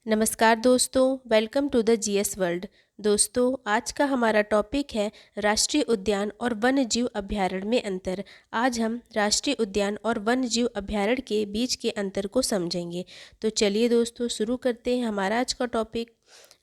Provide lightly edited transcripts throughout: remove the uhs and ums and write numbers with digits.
नमस्कार दोस्तों, welcome to the GS world. दोस्तों, आज का हमारा टॉपिक है राष्ट्रीय उद्यान और वन्य जीव अभयारण्य में अंतर। आज हम राष्ट्रीय उद्यान और वन्य जीव अभयारण्य के बीच के अंतर को समझेंगे। तो चलिए दोस्तों, शुरू करते हैं हमारा आज का टॉपिक।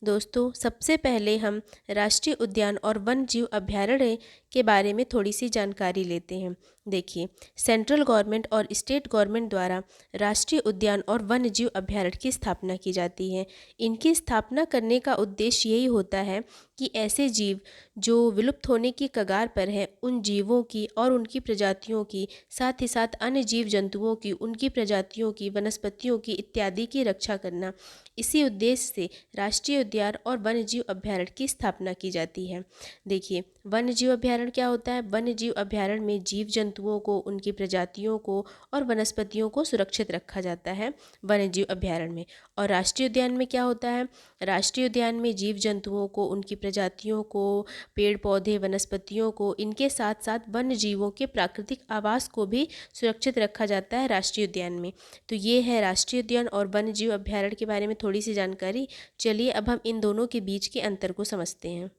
दोस्तों, सबसे पहले हम राष्ट्रीय उद्यान और वन्य जीव अभयारण्य के बारे में थोड़ी सी जानकारी लेते हैं। देखिए, सेंट्रल गवर्नमेंट और स्टेट गवर्नमेंट द्वारा राष्ट्रीय उद्यान और वन्य जीव अभयारण्य की स्थापना की जाती है। इनकी स्थापना करने का उद्देश्य यही होता है कि ऐसे जीव जो विलुप्त होने की कगार पर हैं, उन जीवों की और उनकी प्रजातियों की, साथ ही साथ अन्य जीव जंतुओं की, उनकी प्रजातियों की, वनस्पतियों की इत्यादि की रक्षा करना, इसी उद्देश्य से राष्ट्रीय उद्यान और वन्य जीव अभयारण्य की स्थापना की जाती है। देखिए, वन्य जीव अभयारण्य क्या होता है? वन्य जीव अभयारण्य में जीव जंतुओं को, उनकी प्रजातियों को और वनस्पतियों को सुरक्षित रखा जाता है वन्य जीव अभयारण्य में। और राष्ट्रीय उद्यान में क्या होता है? राष्ट्रीय उद्यान में जीव जंतुओं को, उनकी प्रजातियों को, पेड़ पौधे, वनस्पतियों को, इनके साथ साथ वन्य जीवों के प्राकृतिक आवास को भी सुरक्षित रखा जाता है राष्ट्रीय उद्यान में। तो ये है राष्ट्रीय उद्यान और वन्य जीव अभयारण्य के बारे में थोड़ी सी जानकारी। चलिए अब हम इन दोनों के बीच के अंतर को समझते हैं।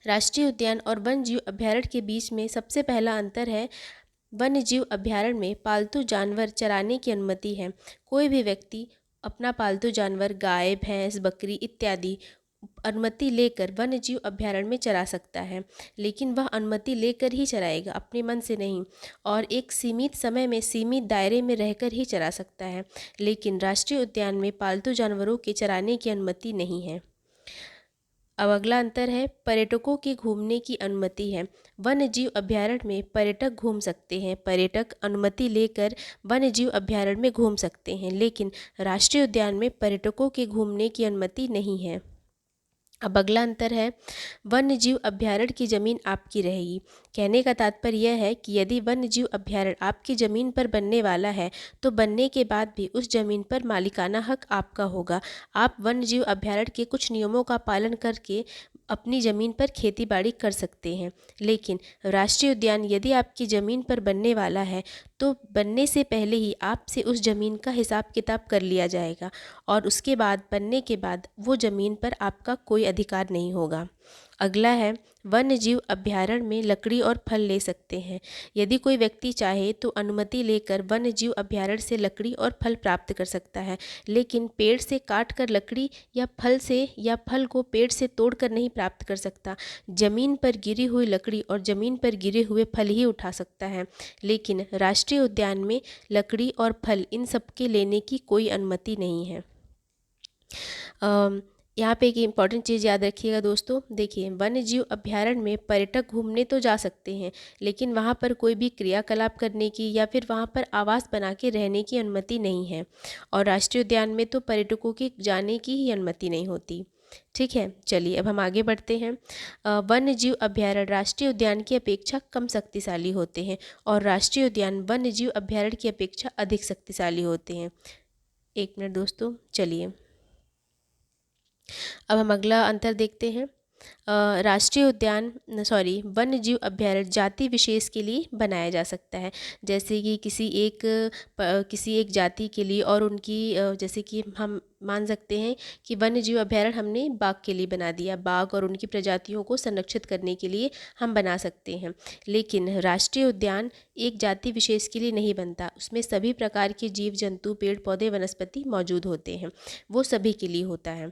राष्ट्रीय उद्यान और वन्य जीव अभयारण्य के बीच में सबसे पहला अंतर है, वन्य जीव अभयारण्य में पालतू जानवर चराने की अनुमति है। कोई भी व्यक्ति अपना पालतू जानवर, गाय, भैंस, बकरी इत्यादि अनुमति लेकर वन्य जीव अभयारण्य में चरा सकता है, लेकिन वह अनुमति लेकर ही चराएगा, अपने मन से नहीं, और एक सीमित समय में, सीमित दायरे में रहकर ही चरा सकता है। लेकिन राष्ट्रीय उद्यान में पालतू जानवरों के चराने की अनुमति नहीं है। अब अगला अंतर है, पर्यटकों के घूमने की अनुमति है। वन्य जीव अभयारण्य में पर्यटक घूम सकते हैं, पर्यटक अनुमति लेकर वन्य जीव अभयारण्य में घूम सकते हैं, लेकिन राष्ट्रीय उद्यान में पर्यटकों के घूमने की अनुमति नहीं है। अब अगला अंतर है, वन्य जीव अभयारण्य की ज़मीन आपकी रहेगी। कहने का तात्पर्य यह है कि यदि वन्य जीव अभयारण्य आपकी ज़मीन पर बनने वाला है, तो बनने के बाद भी उस ज़मीन पर मालिकाना हक आपका होगा। आप वन्य जीव अभयारण्य के कुछ नियमों का पालन करके अपनी ज़मीन पर खेती बाड़ी कर सकते हैं, लेकिन राष्ट्रीय उद्यान यदि आपकी ज़मीन पर बनने वाला है, तो बनने से पहले ही आपसे उस ज़मीन का हिसाब किताब कर लिया जाएगा, और उसके बाद बनने के बाद वो ज़मीन पर आपका कोई अधिकार नहीं होगा। अगला है, वन्य जीव अभयारण्य में लकड़ी और फल ले सकते हैं। यदि कोई व्यक्ति चाहे तो अनुमति लेकर वन्य जीव अभयारण्य से लकड़ी और फल प्राप्त कर सकता है, लेकिन पेड़ से काट कर लकड़ी या फल को पेड़ से तोड़ कर नहीं प्राप्त कर सकता। जमीन पर गिरी हुई लकड़ी और जमीन पर गिरे हुए फल ही उठा सकता है, लेकिन राष्ट्रीय उद्यान में लकड़ी और फल इन सब के लेने की कोई अनुमति नहीं है। यहाँ पे एक इम्पॉर्टेंट चीज़ याद रखिएगा दोस्तों। देखिए, वन्य जीव अभयारण्य में पर्यटक घूमने तो जा सकते हैं, लेकिन वहाँ पर कोई भी क्रियाकलाप करने की या फिर वहाँ पर आवास बना के रहने की अनुमति नहीं है। और राष्ट्रीय उद्यान में तो पर्यटकों की जाने की ही अनुमति नहीं होती। ठीक है, चलिए अब हम आगे बढ़ते हैं। वन्य जीव अभयारण्य राष्ट्रीय उद्यान की अपेक्षा कम शक्तिशाली होते हैं, और राष्ट्रीय उद्यान वन्य जीव अभयारण्य की अपेक्षा अधिक शक्तिशाली होते हैं। एक मिनट दोस्तों, चलिए अब हम अगला अंतर देखते हैं। राष्ट्रीय उद्यान वन्य जीव अभयारण्य जाति विशेष के लिए बनाया जा सकता है। जैसे कि किसी एक जाति के लिए, और उनकी जैसे कि हम मान सकते हैं कि वन्य जीव अभयारण्य हमने बाघ के लिए बना दिया, बाघ और उनकी प्रजातियों को संरक्षित करने के लिए हम बना सकते हैं। लेकिन राष्ट्रीय उद्यान एक जाति विशेष के लिए नहीं बनता, उसमें सभी प्रकार के जीव जंतु, पेड़ पौधे, वनस्पति मौजूद होते हैं, वो सभी के लिए होता है।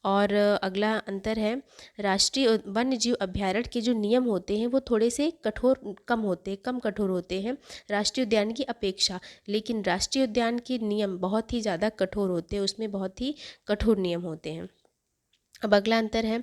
और अगला अंतर है, राष्ट्रीय वन्य जीव अभयारण्य के जो नियम होते हैं वो थोड़े से कम कठोर होते हैं राष्ट्रीय उद्यान की अपेक्षा, लेकिन राष्ट्रीय उद्यान के नियम बहुत ही ज़्यादा कठोर होते हैं, उसमें बहुत ही कठोर नियम होते हैं। अब अगला अंतर है,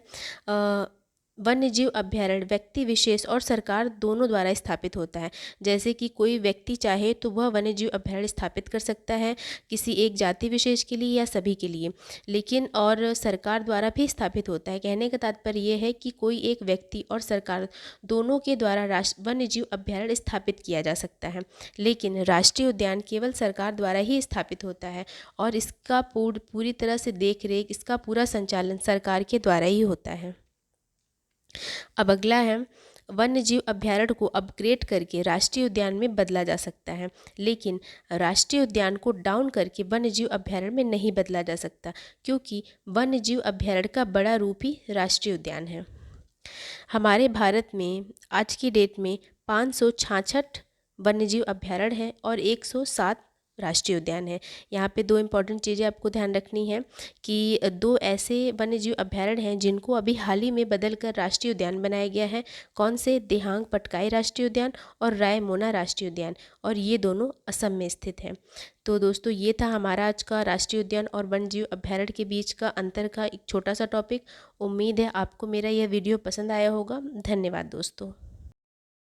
वन्य जीव अभयारण्य व्यक्ति विशेष और सरकार दोनों द्वारा स्थापित होता है। जैसे कि कोई व्यक्ति चाहे तो वह वन्य जीव अभयारण्य स्थापित कर सकता है किसी एक जाति विशेष के लिए या सभी के लिए, लेकिन और सरकार द्वारा भी स्थापित होता है। कहने का तात्पर्य यह है कि कोई एक व्यक्ति और सरकार दोनों के द्वारा वन्य जीव अभयारण्य स्थापित किया जा सकता है, लेकिन राष्ट्रीय उद्यान केवल सरकार द्वारा ही स्थापित होता है, और इसका पूरी तरह से देख रेख, इसका पूरा संचालन सरकार के द्वारा ही होता है। अब अगला है, वन्य जीव अभ्यारण्य को अपग्रेड करके राष्ट्रीय उद्यान में बदला जा सकता है, लेकिन राष्ट्रीय उद्यान को डाउन करके वन्य जीव अभ्यारण्य में नहीं बदला जा सकता, क्योंकि वन्य जीव अभ्यारण्य का बड़ा रूप ही राष्ट्रीय उद्यान है। हमारे भारत में आज की डेट में 566 वन्यजीव अभ्यारण्य है और 107 राष्ट्रीय उद्यान है। यहाँ पे दो इम्पॉर्टेंट चीज़ें आपको ध्यान रखनी है कि दो ऐसे वन्यजीव अभ्यारण्य हैं जिनको अभी हाल ही में बदल कर राष्ट्रीय उद्यान बनाया गया है। कौन से? दिहांग पटकाई राष्ट्रीय उद्यान और रायमोना राष्ट्रीय उद्यान, और ये दोनों असम में स्थित हैं। तो दोस्तों, ये था हमारा आज का राष्ट्रीय उद्यान और वन्यजीव अभ्यारण्य के बीच का अंतर का एक छोटा सा टॉपिक। उम्मीद है आपको मेरा यह वीडियो पसंद आया होगा। धन्यवाद दोस्तों।